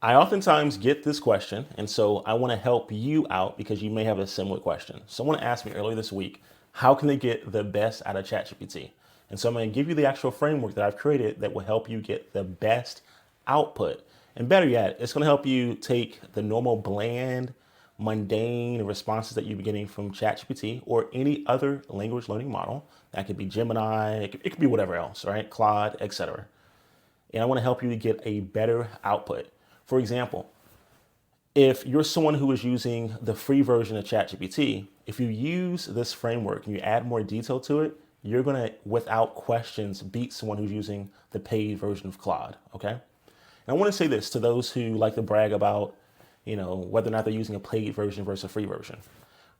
I oftentimes get this question, and so I want to help you out because you may have a similar question. Someone asked me earlier this week, how can they get the best out of ChatGPT? And so I'm going to give you the actual framework that I've created that will help you get the best output. And better yet, it's going to help you take the normal bland, mundane responses that you're getting from ChatGPT or any other language learning model. That could be Gemini, it could be whatever else, right? Claude, etc. And I want to help you to get a better output. For example, if you're someone who is using the free version of ChatGPT, if you use this framework and you add more detail to it, you're going to, without questions, beat someone who's using the paid version of Claude. Okay. And I want to say this to those who like to brag about, whether or not they're using a paid version versus a free version.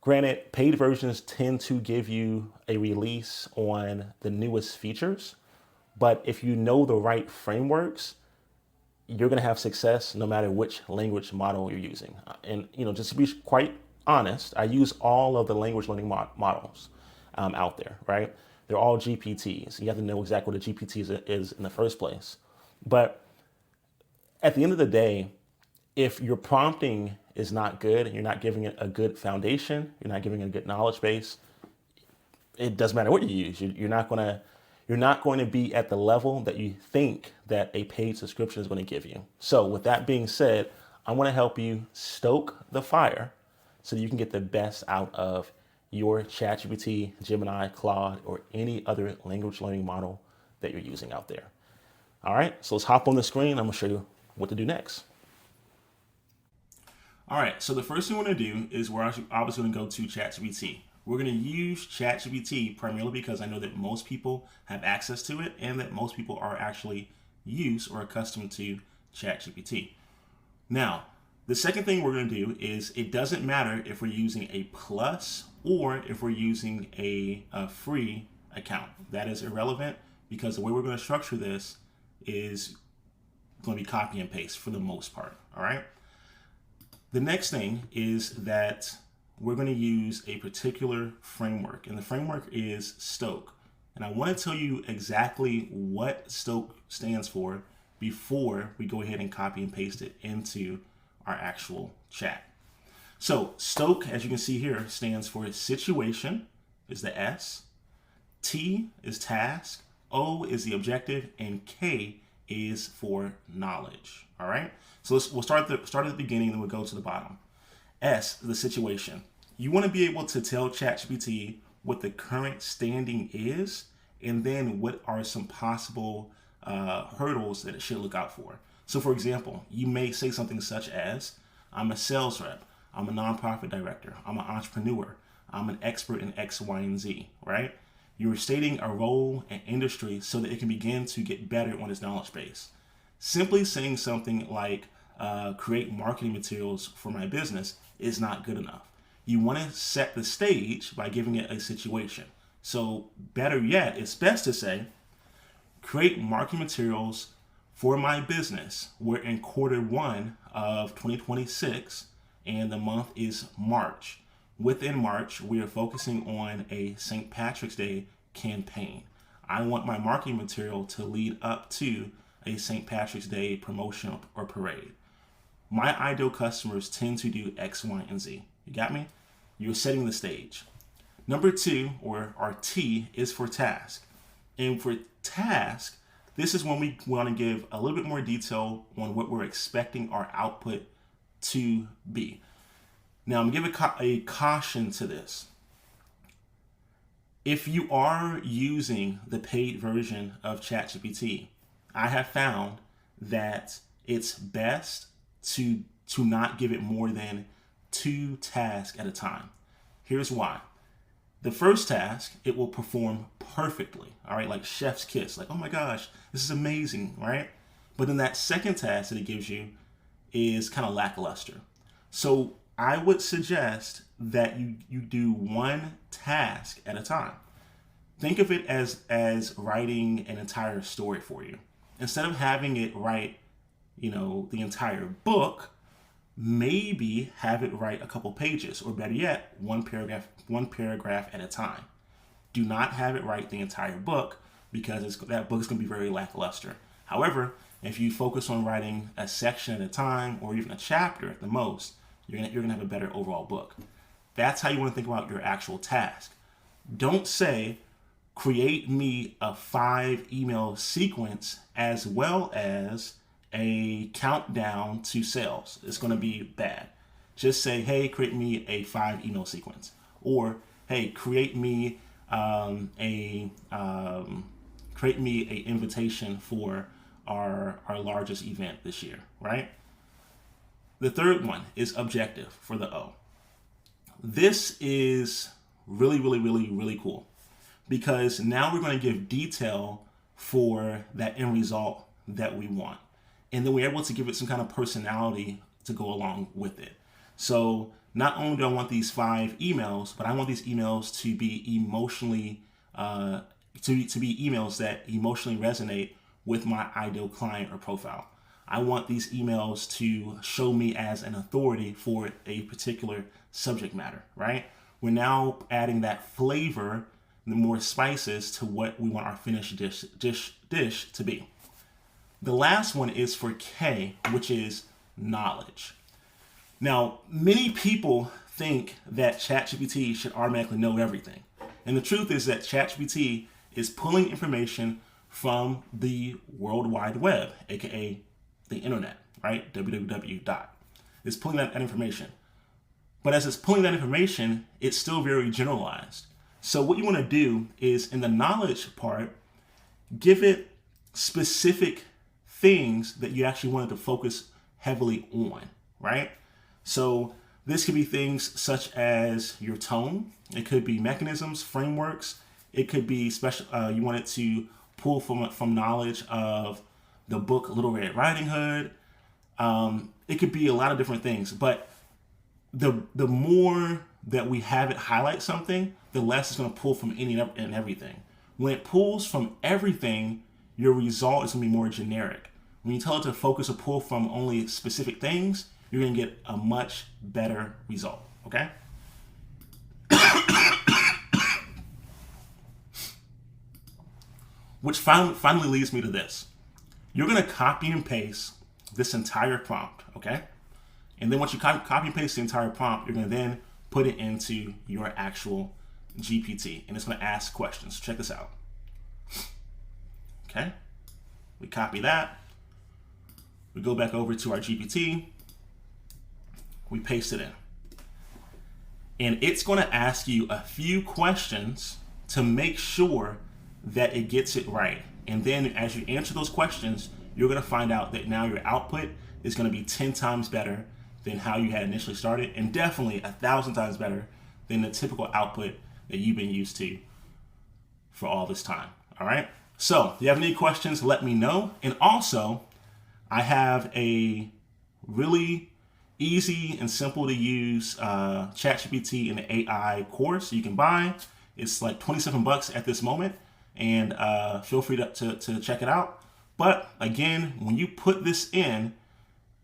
Granted, paid versions tend to give you a release on the newest features, but if you know the right frameworks, you're going to have success no matter which language model you're using. And, just to be quite honest, I use all of the language learning models out there, right? They're all GPTs. You have to know exactly what a GPT is in the first place. But at the end of the day, if your prompting is not good and you're not giving it a good foundation, you're not giving it a good knowledge base, it doesn't matter what you use. You're not going to be at the level that you think that a paid subscription is going to give you. So with that being said, I want to help you stoke the fire so that you can get the best out of your ChatGPT, Gemini, Claude, or any other language learning model that you're using out there. All right, so let's hop on the screen. I'm going to show you what to do next. All right, so the first thing we're going to do is we're obviously going to go to ChatGPT. We're going to use ChatGPT primarily because I know that most people have access to it and that most people are actually used or accustomed to ChatGPT. Now, the second thing we're going to do is it doesn't matter if we're using a plus or if we're using a free account. That is irrelevant because the way we're going to structure this is going to be copy and paste for the most part. All right. The next thing is that we're going to use a particular framework, and the framework is S.T.O.K. And I want to tell you exactly what S.T.O.K. stands for before we go ahead and copy and paste it into our actual chat. So S.T.O.K., as you can see here, stands for situation, is the S, T is task, O is the objective, and K is for knowledge. All right. So we'll start at the beginning, then we'll go to the bottom. S, the situation. You want to be able to tell ChatGPT what the current standing is, and then what are some possible hurdles that it should look out for. So for example, you may say something such as, I'm a sales rep, I'm a nonprofit director, I'm an entrepreneur, I'm an expert in X, Y, and Z, right? You're stating a role and industry so that it can begin to get better on its knowledge base. Simply saying something like, create marketing materials for my business is not good enough. You want to set the stage by giving it a situation. So better yet, it's best to say, create marketing materials for my business. We're in Q1 of 2026 and the month is March. Within March, we are focusing on a St. Patrick's Day campaign. I want my marketing material to lead up to a St. Patrick's Day promotion or parade. My ideal customers tend to do X, Y, and Z. You got me? You're setting the stage. Number two, or our T, is for task. And for task, this is when we want to give a little bit more detail on what we're expecting our output to be. Now, I'm going to give a caution to this. If you are using the paid version of ChatGPT, I have found that it's best to not give it more than 2 tasks at a time. Here's why. The first task, it will perform perfectly, all right, like chef's kiss, like, oh my gosh, this is amazing, right? But then that second task that it gives you is kind of lackluster. So I would suggest that you do 1 task at a time. Think of it as writing an entire story for you. Instead of having it write, the entire book, maybe have it write a couple pages, or better yet, one paragraph at a time. Do not have it write the entire book because that book is going to be very lackluster. However, If you focus on writing a section at a time or even a chapter at the most, you're gonna have a better overall book. That's how you want to think about your actual task. Don't say, create me a 5 email sequence as well as a countdown to sales. It's going to be bad. Just say, hey, create me a 5 email sequence, or hey, create me a invitation for our largest event this year, right? The third one is objective for the O. This is really, really, really, really cool, because now we're going to give detail for that end result that we want. And then we're able to give it some kind of personality to go along with it. So not only do I want these 5 emails, but I want these emails to be emotionally, to be emails that emotionally resonate with my ideal client or profile. I want these emails to show me as an authority for a particular subject matter, right? We're now adding that flavor, the more spices to what we want our finished dish to be. The last one is for K, which is knowledge. Now, many people think that ChatGPT should automatically know everything. And the truth is that ChatGPT is pulling information from the World Wide Web, aka the internet, right? www. It's pulling that information. But as it's pulling that information, it's still very generalized. So what you want to do is, in the knowledge part, give it specific things that you actually wanted to focus heavily on, right? So this could be things such as your tone. It could be mechanisms, frameworks. It could be special. You want it to pull from knowledge of the book Little Red Riding Hood. It could be a lot of different things, but the more that we have it highlight something, the less it's going to pull from any and everything. When it pulls from everything, your result is going to be more generic. When you tell it to focus or pull from only specific things, you're going to get a much better result, okay? Which finally leads me to this. You're going to copy and paste this entire prompt, okay? And then once you copy and paste the entire prompt, you're going to then put it into your actual GPT, and it's going to ask questions. Check this out. Okay? We copy that. We go back over to our GPT. We paste it in. And it's going to ask you a few questions to make sure that it gets it right. And then as you answer those questions, you're going to find out that now your output is going to be 10 times better than how you had initially started, and definitely 1,000 times better than the typical output that you've been used to for all this time. All right. So if you have any questions, let me know. And also, I have a really easy and simple to use ChatGPT and AI course you can buy. It's like $27 at this moment, and feel free to check it out. But again, when you put this in,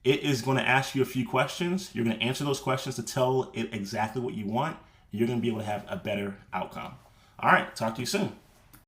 it is going to ask you a few questions. You're going to answer those questions to tell it exactly what you want. You're going to be able to have a better outcome. All right, talk to you soon.